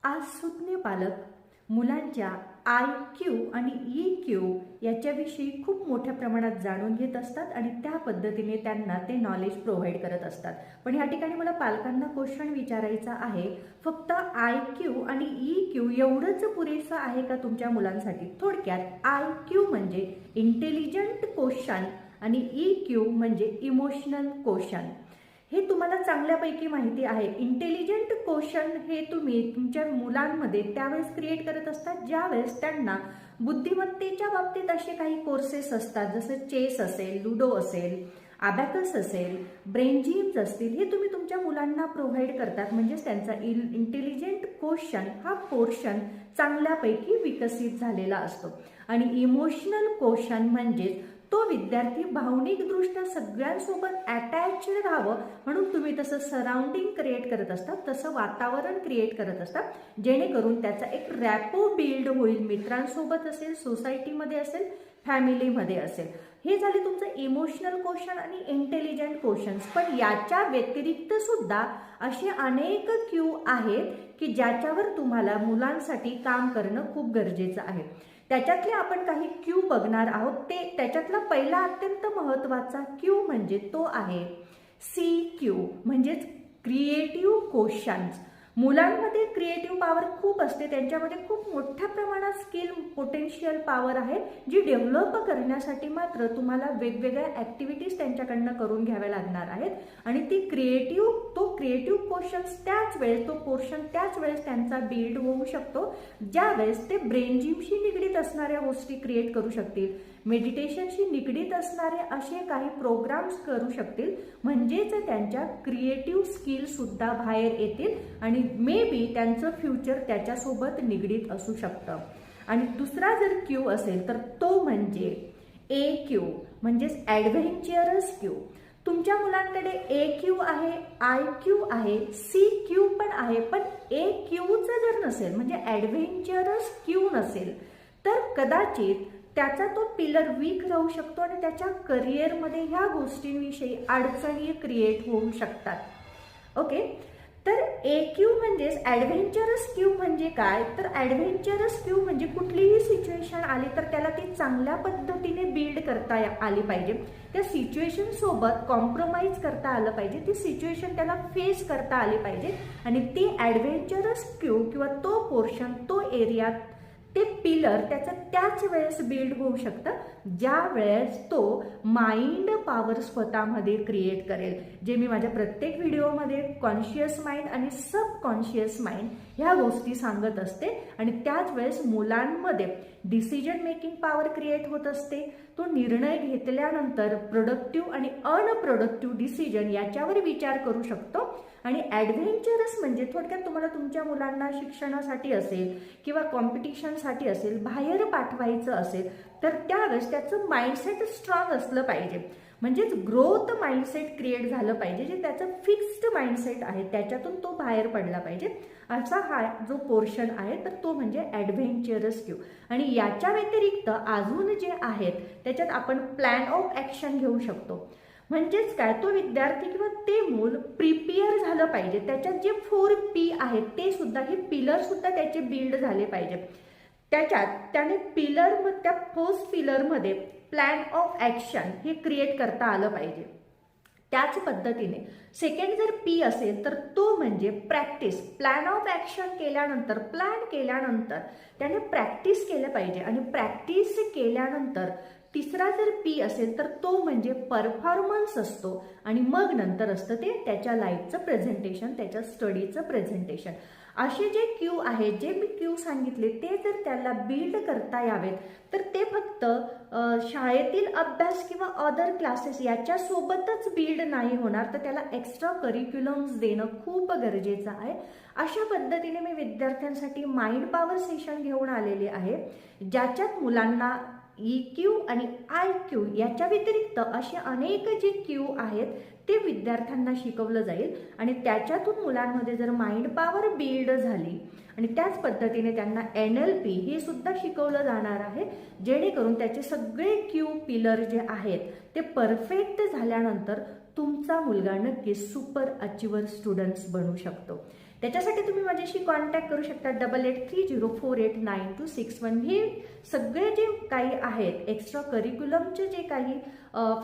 आज सुज्ञ पालक मुलांच्या IQ आणि EQ याच्याविषयी खूप मोठ्या प्रमाणात जाणून घेत असतात आणि त्या पद्धतीने त्यांना ते नॉलेज प्रोव्हाइड करत असतात. पण या ठिकाणी मला पालकांना क्वेश्चन विचारायचा आहे, फक्त IQ आणि EQ एवढंच पुरेसं आहे का तुमच्या मुलांसाठी? थोडक्यात IQ म्हणजे इंटेलिजंट क्वेश्चन आणि EQ म्हणजे इमोशनल क्वेश्चन. हे तुम्हाला चांगल्यापैकी माहिती आहे. इंटेलिजंट क्वेश्चन हे तुम्ही तुमच्या मुलांमध्ये त्यावेळेस क्रिएट करत असतात ज्यावेळेस त्यांना बुद्धिमत्तेच्या बाबतीत असे काही कोर्सेस असतात, जसं चेस असेल, लुडो असेल, अबॅकस असेल, ब्रेन जिम्स असतील, हे तुम्ही तुमच्या मुलांना प्रोव्हाइड करतात. म्हणजेच त्यांचा इंटेलिजंट क्वेश्चन हा पोर्शन चांगल्यापैकी विकसित झालेला असतो. आणि इमोशनल क्वेश्चन म्हणजे तो विद्यार्थी भावनिकदृष्ट्या सगळ्यांसोबत अटॅच्ड राहावं म्हणून तुम्ही तसं सराउंडिंग क्रिएट करत असतात, तसं वातावरण क्रिएट करत असतात, जेणेकरून त्याचा एक रॅपो बिल्ड होईल. मित्रांसोबत असेल, सोसायटीमध्ये असेल, फॅमिलीमध्ये असेल. हे झाले तुमचं इमोशनल क्वेश्चन आणि इंटेलिजंट क्वेश्चन्स. पण याच्या व्यतिरिक्त सुद्धा असे अनेक क्यू आहेत की ज्याच्यावर तुम्हाला मुलांसाठी काम करणं खूप गरजेचं आहे. त्याच्यातले आपण काही क्यू बघणार आहोत. त्याच्यातला पहिला अत्यंत महत्त्वाचा क्यू म्हणजे तो आहे CQ म्हणजेच क्रिएटिव्ह क्वेश्चन्स. मुलांमध्ये क्रिएटिव्ह पॉवर खूप असते, त्यांच्यामध्ये खूप मोठ्या प्रमाणात स्किल पोटेन्शियल पॉवर आहे, जी डेव्हलप करण्यासाठी मात्र तुम्हाला वेगवेगळ्या ॲक्टिव्हिटीज त्यांच्याकडनं करून घ्याव्या लागणार आहेत. आणि तो क्रिएटिव्ह क्वेश्चन्स त्याच वेळेस तो पोर्शन त्याच वेळेस त्यांचा बिल्ड होऊ शकतो ज्यावेळेस ते ब्रेन जिमशी निगडीत असणाऱ्या गोष्टी क्रिएट करू शकतील, मेडिटेशनशी निगडीत असणारे असे काही प्रोग्राम्स करू शकतील. म्हणजेच त्यांच्या क्रिएटिव्ह स्किल सुद्धा बाहेर येतील आणि मे बी त्यांचं फ्युचर त्याच्यासोबत निगडीत असू शकतं. आणि दुसरा जर क्यू असेल तर तो म्हणजे AQ म्हणजेच ॲडव्हेंचरस क्यू. तुमच्या मुलांकडे AQ आहे, IQ आहे, CQ पण आहे, पण AQचं जर नसेल म्हणजे ॲडव्हेंचरस क्यू नसेल तर कदाचित त्याचा तो पिलर वीक राहू शकतो आणि त्याच्या करिअरमध्ये ह्या गोष्टींविषयी अडचणी क्रिएट होऊ शकतात. ओके, तर AQ म्हणजेच ॲडव्हेंचरस क्यू म्हणजे काय? तर ॲडव्हेंचरस क्यू म्हणजे कुठलीही सिच्युएशन आली तर त्याला ती चांगल्या पद्धतीने बिल्ड करता आली पाहिजे, त्या सिच्युएशन सोबत कॉम्प्रोमाइज करता आलं पाहिजे, ती सिच्युएशन त्याला फेस करता आली पाहिजे. आणि ती ॲडव्हेंचरस क्यू किंवा तो पोर्शन, तो एरिया, ते पिलर त्याचं त्याच वेळेस बिल्ड होऊ शकतं ज्या वेळेस तो माइंड पॉवर स्वतःमध्ये क्रिएट करेल. जे मी माझ्या प्रत्येक व्हिडिओमध्ये कॉन्शियस माइंड आणि सबकॉन्शियस माइंड ह्या गोष्टी सांगत असते. आणि त्याच वेळेस मुलांमध्ये डिसिजन मेकिंग पॉवर क्रिएट होत असते. तो निर्णय घेतल्यानंतर प्रोडक्टिव्ह आणि अनप्रोडक्टिव्ह डिसिजन याच्यावर विचार करू शकतो. आणि ॲडव्हेंचरस म्हणजे थोडक्यात तुम्हाला तुमच्या मुलांना शिक्षणासाठी असेल किंवा कॉम्पिटिशनसाठी असेल, बाहेर पाठवायचं असेल तर त्यावेळेस त्याचं माइंडसेट स्ट्रॉंग असलं पाहिजे. म्हणजेच ग्रोथ माइंडसेट क्रिएट झालं पाहिजे, जे त्याचं फिक्स्ड माइंडसेट आहे त्याच्यातून तो बाहेर पडला पाहिजे. असा हा जो पोर्शन आहे तर तो म्हणजे ॲडव्हेंचरस क्यू. आणि याच्या व्यतिरिक्त अजून जे आहेत त्याच्यात आपण प्लॅन ऑफ ॲक्शन घेऊ शकतो. म्हणजेच काय, तो विद्यार्थी किंवा ते मूल प्रिपेअर झालं पाहिजे. त्याच्यात जे 4P आहेत ते सुद्धा, हे पिलर सुद्धा त्याचे बिल्ड झाले पाहिजे. त्याच्यात त्याने त्या फर्स्ट पिलरमध्ये प्लॅन ऑफ ॲक्शन हे क्रिएट करता आलं पाहिजे. त्याच पद्धतीने सेकंड जर P असेल तर तो म्हणजे प्रॅक्टिस. प्लॅन ऑफ ॲक्शन केल्यानंतर, प्लॅन केल्यानंतर त्याने प्रॅक्टिस केलं पाहिजे. आणि प्रॅक्टिस केल्यानंतर तिसरा जर P असेल तर तो म्हणजे परफॉर्मन्स असतो. आणि मग नंतर असतं ते त्याच्या लाईफचं प्रेझेंटेशन, त्याच्या स्टडीचं प्रेझेंटेशन. असे जे क्यू आहेत, जे मी क्यू सांगितले, ते जर त्याला बिल्ड करता यावेत तर ते फक्त शाळेतील अभ्यास किंवा अदर क्लासेस याच्यासोबतच बिल्ड नाही होणार, तर त्याला एक्स्ट्रा करिक्युलम्स देणं खूप गरजेचं आहे. अशा पद्धतीने मी विद्यार्थ्यांसाठी माइंड पॉवर सेशन घेऊन आलेले आहे, ज्याच्यात मुलांना EQ आणि IQ याच्या व्यतिरिक्त असे अनेक जे क्यू आहेत ते विद्यार्थ्यांना शिकवलं जाईल. आणि त्याच्यातून मुलांमध्ये जर माइंड पॉवर बिल्ड झाली आणि त्याच पद्धतीने त्यांना NLP हे सुद्धा शिकवलं जाणार आहे, जेणेकरून त्याचे सगळे क्यू पिलर जे आहेत ते परफेक्ट झाल्यानंतर तुमचा मुलगा नक्कीच सुपर अचिव्हर स्टुडंट्स बनू शकतो. त्याच्यासाठी तुम्ही माझ्याशी कॉन्टॅक्ट करू शकता 8830489261. हे सगळे जे काही आहेत एक्स्ट्रा करिक्युलमचे जे काही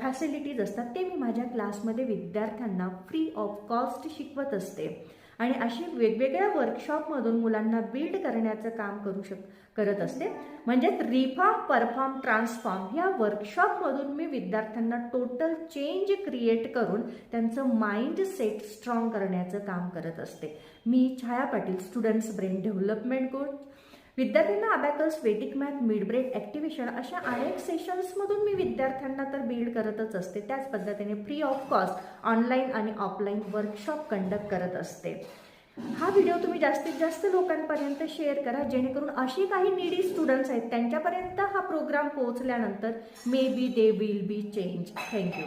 फॅसिलिटीज असतात ते मी माझ्या क्लासमध्ये विद्यार्थ्यांना फ्री ऑफ कॉस्ट शिकवत असते. आणि अशी वेगवेगळ्या वर्कशॉपमधून मुलांना बिल्ड करण्याचं काम करत असते. म्हणजे रिफॉर्म, परफॉर्म, ट्रान्सफॉर्म ह्या वर्कशॉपमधून मी विद्यार्थ्यांना टोटल चेंज क्रिएट करून त्यांचं माइंड सेट स्ट्रॉंग करण्याचं काम करत असते. मी Chhaya Patil, students brain development coach. विद्यार्थ्यांना abacus, vedic math, mid brain activation अशा अनेक सेशन्समधून मी विद्यार्थ्यांना तर बिल्ड करतच असते. त्याच पद्धतीने फ्री ऑफ कॉस्ट ऑनलाईन आणि ऑफलाईन वर्कशॉप कंडक्ट करत असते. हा व्हिडिओ तुम्ही जास्तीत जास्त लोकांपर्यंत शेअर करा, जेणेकरून अशी काही नीडी स्टुडंट्स आहेत त्यांच्यापर्यंत हा प्रोग्राम पोहोचल्यानंतर may be they will be change. Thank you.